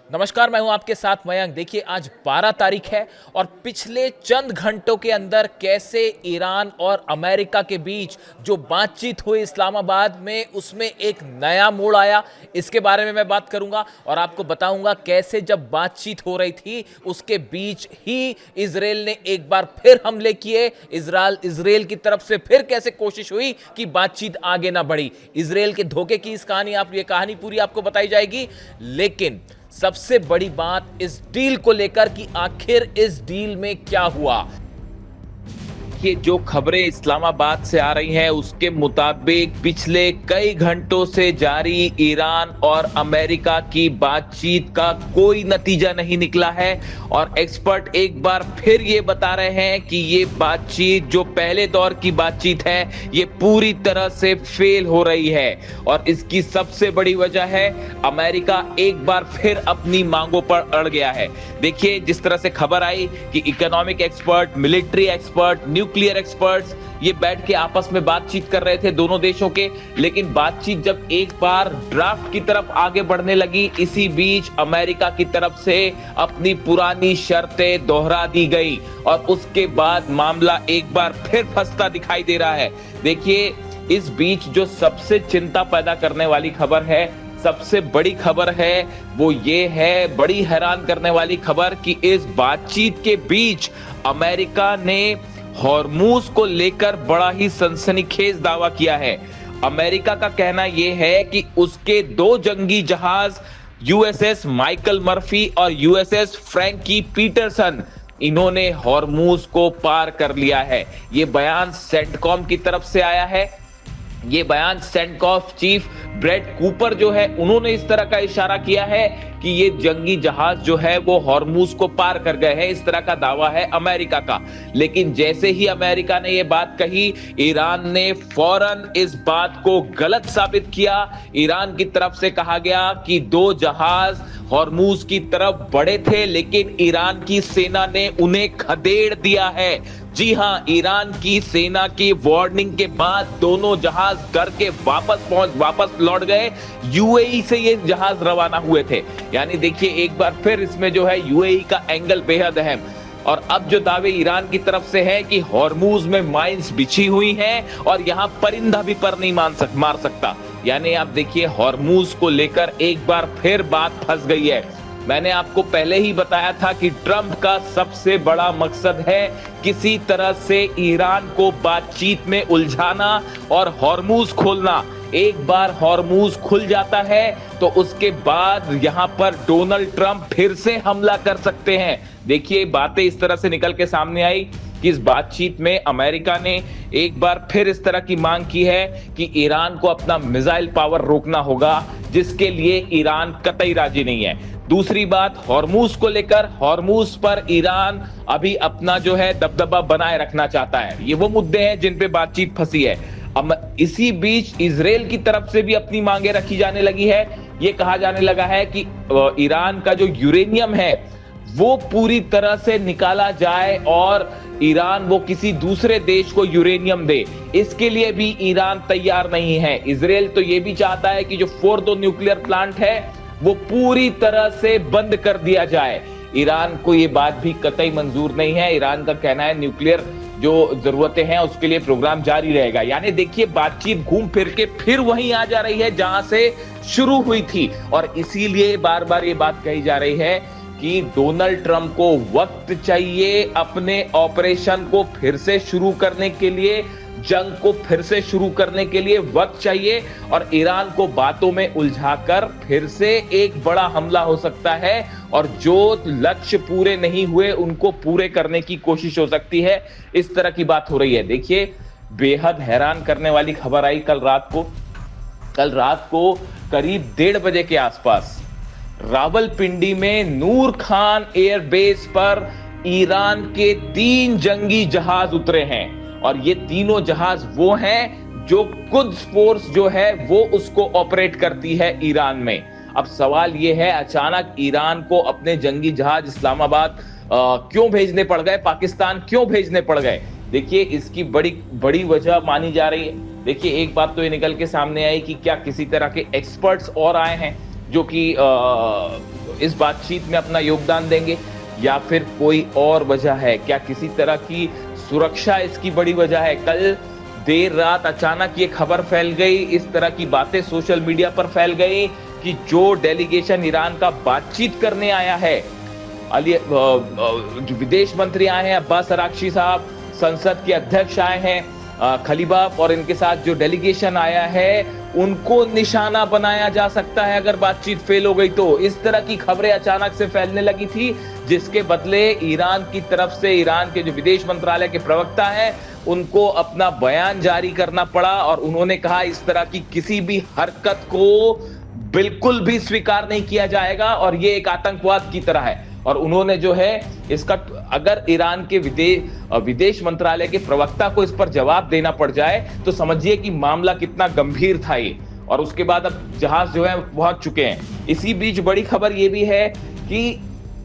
नमस्कार, मैं हूं आपके साथ मयंक। देखिए, आज 12 तारीख है और पिछले चंद घंटों के अंदर कैसे ईरान और अमेरिका के बीच जो बातचीत हुई इस्लामाबाद में, उसमें एक नया मोड़ आया। इसके बारे में मैं बात करूंगा और आपको बताऊंगा कैसे जब बातचीत हो रही थी उसके बीच ही इजराइल ने एक बार फिर हमले किए। इजराइल की तरफ से फिर कैसे कोशिश हुई कि बातचीत आगे ना बढ़ी। इजराइल के धोखे की इस कहानी ये कहानी पूरी आपको बताई जाएगी, लेकिन सबसे बड़ी बात इस डील को लेकर कि आखिर इस डील में क्या हुआ। ये जो खबरें इस्लामाबाद से आ रही हैं उसके मुताबिक पिछले कई घंटों से जारी ईरान और अमेरिका की बातचीत का कोई नतीजा नहीं निकला है और एक्सपर्ट एक बार फिर ये बता रहे हैं कि ये बातचीत जो पहले दौर की बातचीत है ये पूरी तरह से फेल हो रही है। और इसकी सबसे बड़ी वजह है अमेरिका एक बार फिर अपनी मांगों पर अड़ गया है। देखिए, जिस तरह से खबर आई कि economic expert, military expert, nuclear experts ये बैठ के आपस में बातचीत कर रहे थे दोनों देशों के, लेकिन बातचीत जब एक बार ड्राफ्ट की तरफ आगे बढ़ने लगी, इसी बीच अमेरिका की तरफ से अपनी पुरानी शर्तें दोहरा दी गई और उसके बाद मामला एक बार फिर फंसता दिखाई दे रहा है। देखिए, इस बीच जो सबसे चिंता पैदा करने वाली खबर है, सबसे बड़ी खबर है, वो ये है, बड़ी हैरान करने वाली खबर कि इस बातचीत के बीच अमेरिका ने हॉर्मूज को लेकर बड़ा ही सनसनीखेज दावा किया है। अमेरिका का कहना यह है कि उसके दो जंगी जहाज यूएसएस माइकल मर्फी और यूएसएस फ्रैंकी पीटरसन, इन्होंने हॉर्मूज को पार कर लिया है। यह बयान सेंटकॉम की तरफ से आया है। ये बयान सेंटकॉम चीफ ब्रेट कूपर जो है, उन्होंने इस तरह का इशारा किया है कि ये जंगी जहाज जो है वो हॉर्मूज को पार कर गए हैं, इस तरह का दावा है अमेरिका का। लेकिन जैसे ही अमेरिका ने ये बात कही, ईरान ने फौरन इस बात को गलत साबित किया। ईरान की तरफ से कहा गया कि दो जहाज हॉर्मूज की तरफ बढ़े थे, लेकिन ईरान की सेना ने उन्हें खदेड़ दिया है। जी हां, ईरान की सेना की वार्निंग के बाद दोनों जहाज करके वापस लौट गए। यूएई से ये जहाज रवाना हुए थे। यानी देखिए, एक बार फिर इसमें जो है यूएई का एंगल बेहद अहम। और अब जो दावे ईरान की तरफ से हैं कि हॉर्मूज में माइंस बिछी हुई हैं और यहां परिंदा भी पर नहीं मार सकता। यानी आप देखिए, हॉर्मूज को लेकर एक बार फिर बात फंस गई है। मैंने आपको पहले ही बताया था कि ट्रंप का सबसे बड़ा मकसद है किसी तरह से ईरान को बातचीत में उलझाना और हॉर्मूज खोलना। एक बार हॉर्मूज खुल जाता है तो उसके बाद यहां पर डोनाल्ड ट्रंप फिर से हमला कर सकते हैं। देखिए, बातें इस तरह से निकल के सामने आई कि इस बातचीत में अमेरिका ने एक बार फिर इस तरह की मांग की है कि ईरान को अपना मिसाइल पावर रोकना होगा, जिसके लिए ईरान कतई राजी नहीं है। दूसरी बात, हॉर्मूज को लेकर, हॉर्मूज पर ईरान अभी अपना जो है दबदबा बनाए रखना चाहता है। ये वो मुद्दे हैं जिन पे बातचीत फंसी है। अब इसी बीच इजराइल की तरफ से भी अपनी मांगे रखी जाने लगी है। ये कहा जाने लगा है कि ईरान का जो यूरेनियम है वो पूरी तरह से निकाला जाए और ईरान वो किसी दूसरे देश को यूरेनियम दे। इसके लिए भी ईरान तैयार नहीं है। इजराइल तो ये भी चाहता है कि जो फोर्दो न्यूक्लियर प्लांट है वो पूरी तरह से बंद कर दिया जाए। ईरान को ये बात भी कतई मंजूर नहीं है। ईरान का कहना है न्यूक्लियर जो जरूरतें हैं उसके लिए प्रोग्राम जारी रहेगा। यानी देखिए, बातचीत घूम फिर के फिर वहीं आ जा रही है जहां से शुरू हुई थी। और इसीलिए बार बार ये बात कही जा रही है कि डोनाल्ड ट्रंप को वक्त चाहिए अपने ऑपरेशन को फिर से शुरू करने के लिए, जंग को फिर से शुरू करने के लिए वक्त चाहिए और ईरान को बातों में उलझाकर फिर से एक बड़ा हमला हो सकता है और जो लक्ष्य पूरे नहीं हुए उनको पूरे करने की कोशिश हो सकती है। इस तरह की बात हो रही है। देखिए, बेहद हैरान करने वाली खबर आई कल रात को करीब 1:30 बजे के आसपास रावलपिंडी में नूर खान एयरबेस पर ईरान के 3 जंगी जहाज उतरे हैं और ये तीनों जहाज वो हैं जो कुद्स फोर्स जो है वो उसको ऑपरेट करती है ईरान में। अब सवाल ये है, अचानक ईरान को अपने जंगी जहाज इस्लामाबाद क्यों भेजने पड़ गए, पाकिस्तान क्यों भेजने पड़ गए? देखिए, इसकी बड़ी वजह मानी जा रही है। देखिए, एक बात तो ये निकल के सामने आई कि क्या किसी तरह के एक्सपर्ट्स और आए हैं जो कि इस बातचीत में अपना योगदान देंगे, या फिर कोई और वजह है? क्या किसी तरह की सुरक्षा इसकी बड़ी वजह है? कल देर रात अचानक ये खबर फैल गई, इस तरह की बातें सोशल मीडिया पर फैल गई कि जो डेलीगेशन ईरान का बातचीत करने आया है, जो विदेश मंत्री आए हैं अब्बास अरागची साहब, संसद के अध्यक्ष आए हैं खलीबाफ, और इनके साथ जो डेलीगेशन आया है उनको निशाना बनाया जा सकता है अगर बातचीत फेल हो गई तो। इस तरह की खबरें अचानक से फैलने लगी थी, जिसके बदले ईरान की तरफ से ईरान के जो विदेश मंत्रालय के प्रवक्ता हैं उनको अपना बयान जारी करना पड़ा, और उन्होंने कहा इस तरह की किसी भी हरकत को बिल्कुल भी स्वीकार नहीं किया जाएगा और ये एक आतंकवाद की तरह है। और उन्होंने जो है इसका, अगर ईरान के विदेश मंत्रालय के प्रवक्ता को इस पर जवाब देना पड़ जाए तो समझिए कि मामला कितना गंभीर था ये। और उसके बाद अब जहाज जो है पहुंच चुके हैं। इसी बीच बड़ी खबर ये भी है कि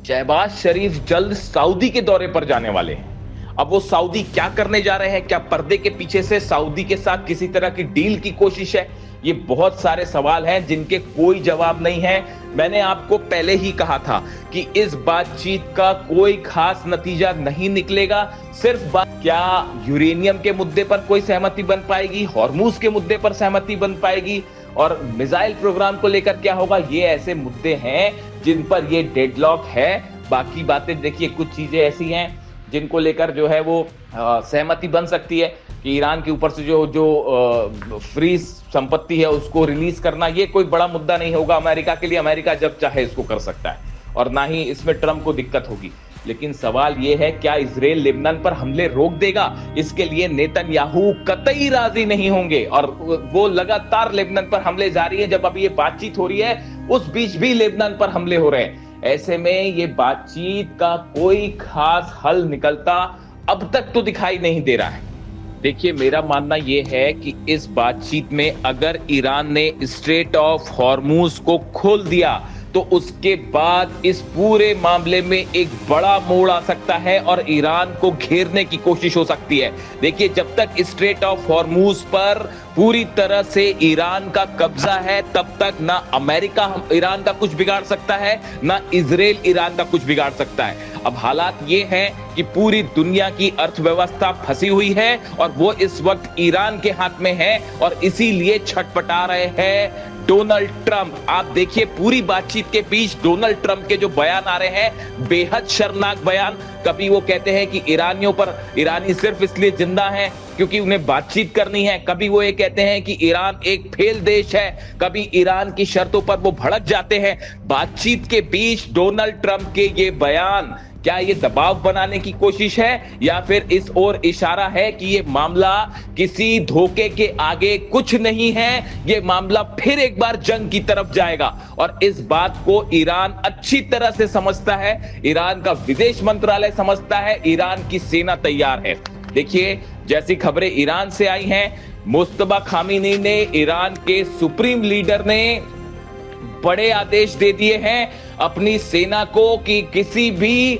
शहबाज शरीफ जल्द सऊदी के दौरे पर जाने वाले हैं। अब वो सऊदी क्या करने जा रहे हैं? क्या पर्दे के पीछे से सऊदी के साथ किसी तरह की डील की कोशिश है? ये बहुत सारे सवाल हैं जिनके कोई जवाब नहीं है। मैंने आपको पहले ही कहा था कि इस बातचीत का कोई खास नतीजा नहीं निकलेगा। सिर्फ क्या यूरेनियम के मुद्दे पर कोई सहमति बन पाएगी, हॉर्मूज के मुद्दे पर सहमति बन पाएगी, और मिसाइल प्रोग्राम को लेकर क्या होगा, ये ऐसे मुद्दे हैं जिन पर ये डेडलॉक है। बाकी बातें देखिए, कुछ चीजें ऐसी हैं जिनको लेकर जो है वो सहमति बन सकती है कि ईरान के ऊपर से जो फ्री संपत्ति है उसको रिलीज करना, ये कोई बड़ा मुद्दा नहीं होगा अमेरिका के लिए। अमेरिका जब चाहे इसको कर सकता है और ना ही इसमें ट्रंप को दिक्कत होगी। लेकिन सवाल ये है, क्या इजराइल लेबनान पर हमले रोक देगा? इसके लिए नेतन्याहू कतई राजी नहीं होंगे और वो लगातार लेबनान पर हमले जारी है। जब अभी ये बातचीत हो रही है उस बीच भी लेबनान पर हमले हो रहे हैं। ऐसे में ये बातचीत का कोई खास हल निकलता अब तक तो दिखाई नहीं दे रहा है। देखिए, मेरा मानना यह है कि इस बातचीत में अगर ईरान ने स्ट्रेट ऑफ हॉर्मूज को खोल दिया तो उसके बाद इस पूरे मामले में एक बड़ा मोड़ आ सकता है और ईरान को घेरने की कोशिश हो सकती है। देखिए, जब तक स्ट्रेट ऑफ हॉर्मूज पर पूरी तरह से ईरान का कब्जा है तब तक ना अमेरिका ईरान का कुछ बिगाड़ सकता है, ना इजराइल ईरान का कुछ बिगाड़ सकता है। अब हालात ये हैं कि पूरी दुनिया की अर्थव्यवस्था फंसी हुई है और वो इस वक्त ईरान के हाथ में है और इसीलिए छटपटा रहे हैं डोनाल्ड ट्रंप। आप देखिए, पूरी बातचीत के बीच डोनाल्ड ट्रंप के जो बयान आ रहे हैं, बेहद शर्मनाक बयान। कभी वो कहते हैं कि ईरानी सिर्फ इसलिए जिंदा हैं क्योंकि उन्हें बातचीत करनी है, कभी वो ये कहते हैं कि ईरान एक फेल देश है, कभी ईरान की शर्तों पर वो भड़क जाते हैं। बातचीत के बीच डोनाल्ड ट्रंप के ये बयान, क्या ये दबाव बनाने की कोशिश है या फिर इस ओर इशारा है कि ये मामला किसी धोखे के आगे कुछ नहीं है, ये मामला फिर एक बार जंग की तरफ जाएगा? और इस बात को ईरान अच्छी तरह से समझता है, ईरान का विदेश मंत्रालय समझता है, ईरान की सेना तैयार है। देखिए, जैसी खबरें ईरान से आई हैं, मुस्तफा खामेनी ने, ईरान के सुप्रीम लीडर ने बड़े आदेश दे दिए हैं अपनी सेना को कि किसी भी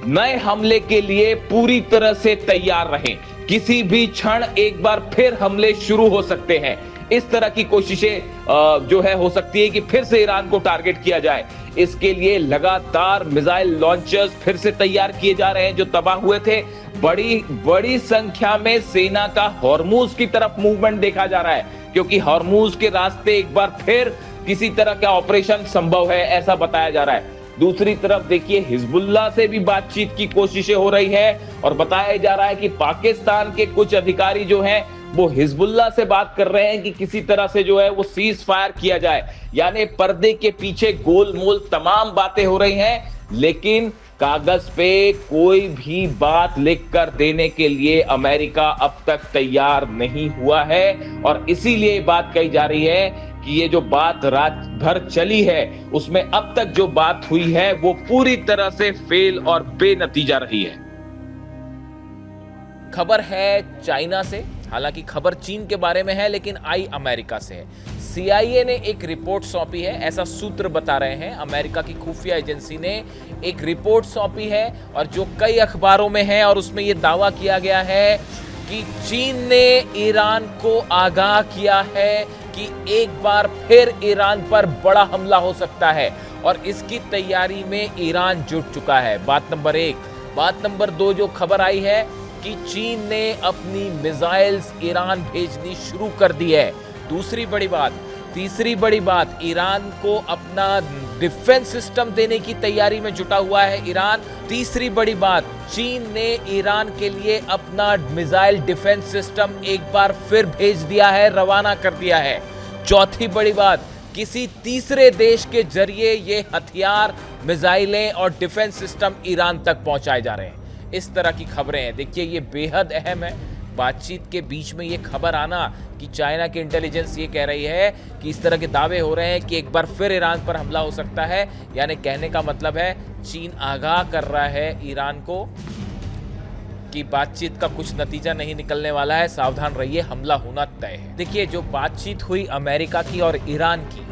नए हमले के लिए पूरी तरह से तैयार रहें। किसी भी क्षण एक बार फिर हमले शुरू हो सकते हैं। इस तरह की कोशिशें जो है हो सकती है कि फिर से ईरान को टारगेट किया जाए। इसके लिए लगातार मिसाइल लॉन्चर्स फिर से तैयार किए जा रहे हैं जो तबाह हुए थे। बड़ी संख्या में सेना का हॉर्मूज की तरफ मूवमेंट देखा जा रहा है क्योंकि हॉर्मूज के रास्ते एक बार फिर किसी तरह का ऑपरेशन संभव है, ऐसा बताया जा रहा है। दूसरी तरफ देखिए, हिजबुल्लाह से भी बातचीत की कोशिशें हो रही है और बताया जा रहा है कि पाकिस्तान के कुछ अधिकारी जो हैं वो हिजबुल्लाह से बात कर रहे हैं कि किसी तरह से जो है वो सीज फायर किया जाए। यानी पर्दे के पीछे गोलमोल तमाम बातें हो रही हैं, लेकिन कागज पे कोई भी बात लिख कर देने के लिए अमेरिका अब तक तैयार नहीं हुआ है। और इसीलिए बात कही जा रही है कि ये जो बात रात भर चली है उसमें अब तक जो बात हुई है वो पूरी तरह से फेल और बेनतीजा रही है। खबर है चाइना से, हालांकि खबर चीन के बारे में है लेकिन आई अमेरिका से है। CIA ने एक रिपोर्ट सौंपी है, ऐसा सूत्र बता रहे हैं। अमेरिका की खुफिया एजेंसी ने एक रिपोर्ट सौंपी है और जो कई अखबारों में है और उसमें यह दावा किया गया है कि चीन ने ईरान को आगाह किया है कि एक बार फिर ईरान पर बड़ा हमला हो सकता है और इसकी तैयारी में ईरान जुट चुका है। बात नंबर 1। बात नंबर 2 जो खबर आई है कि चीन ने अपनी मिसाइल्स ईरान भेजनी शुरू कर दी है। दूसरी बड़ी बात, तीसरी बड़ी बात, ईरान को अपना डिफेंस सिस्टम देने की तैयारी में जुटा हुआ है ईरान। तीसरी बड़ी बात, चीन ने ईरान के लिए अपना मिसाइल डिफेंस सिस्टम एक बार फिर भेज दिया है, रवाना कर दिया है। चौथी बड़ी बात, किसी तीसरे देश के जरिए ये हथियार, मिसाइलें और डिफेंस सिस्टम ईरान तक पहुंचाए जा रहे हैं। इस तरह की खबरें हैं। देखिए ये बेहद अहम है। बातचीत के बीच में ये खबर आना कि चाइना की इंटेलिजेंस ये कह रही है कि इस तरह के दावे हो रहे हैं कि एक बार फिर ईरान पर हमला हो सकता है, यानी कहने का मतलब है चीन आगाह कर रहा है ईरान को कि बातचीत का कुछ नतीजा नहीं निकलने वाला है, सावधान रहिए, हमला होना तय है। देखिए जो बातचीत हुई अमेरिका की और ईरान की,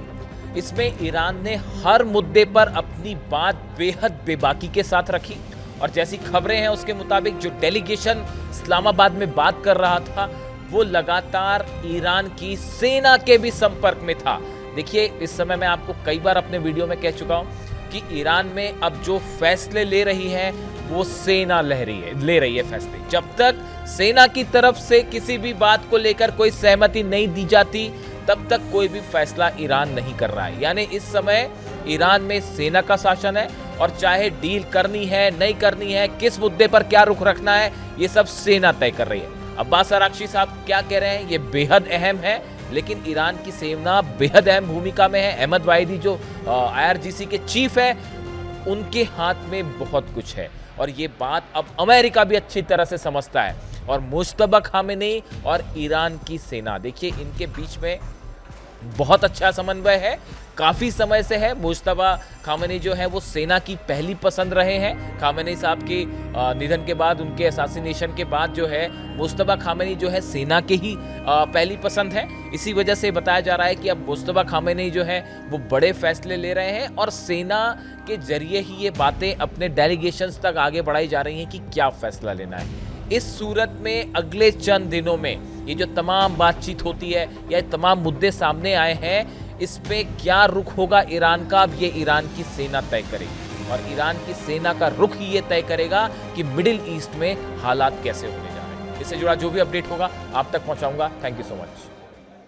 इसमें ईरान ने हर मुद्दे पर अपनी बात बेहद बेबाकी के साथ रखी और जैसी खबरें हैं उसके मुताबिक जो डेलीगेशन इस्लामाबाद में बात कर रहा था वो लगातार ईरान की सेना के भी संपर्क में था। देखिए इस समय मैं आपको कई बार अपने वीडियो में कह चुका हूं कि ईरान में अब जो फैसले ले रही है वो सेना ले रही है फैसले। जब तक सेना की तरफ से किसी भी बात को लेकर कोई सहमति नहीं दी जाती तब तक कोई भी फैसला ईरान नहीं कर रहा है। यानी इस समय ईरान में सेना का शासन है और चाहे डील करनी है नहीं करनी है, किस मुद्दे पर क्या रुख रखना है, ये सब सेना तय कर रही है। अब्बास अरागची साहब क्या कह रहे हैं ये बेहद अहम है, लेकिन ईरान की सेना बेहद अहम भूमिका में है। अहमद वाहिदी जो IRGC के चीफ है, उनके हाथ में बहुत कुछ है और ये बात अब अमेरिका भी अच्छी तरह से समझता है। और मुश्तबा खामेनी और ईरान की सेना, देखिए इनके बीच में बहुत अच्छा समन्वय है, काफ़ी समय से है। मुश्तबा खामेनी जो है वो सेना की पहली पसंद रहे हैं। खामेनी साहब के निधन के बाद, उनके असैसिनेशन के बाद जो है मुश्तबा खामेनी जो है सेना के ही पहली पसंद है। इसी वजह से बताया जा रहा है कि अब मुश्तबा खामेनी जो है वो बड़े फैसले ले रहे हैं और सेना के जरिए ही ये बातें अपने डेलीगेशंस तक आगे बढ़ाई जा रही हैं कि क्या फैसला लेना है। इस सूरत में अगले चंद दिनों में ये जो तमाम बातचीत होती है या तमाम मुद्दे सामने आए हैं, इस पे क्या रुख होगा ईरान का, अब ये ईरान की सेना तय करेगी और ईरान की सेना का रुख ही ये तय करेगा कि मिडिल ईस्ट में हालात कैसे होने जा रहे हैं। इससे जुड़ा जो भी अपडेट होगा आप तक पहुंचाऊंगा। Thank you so much.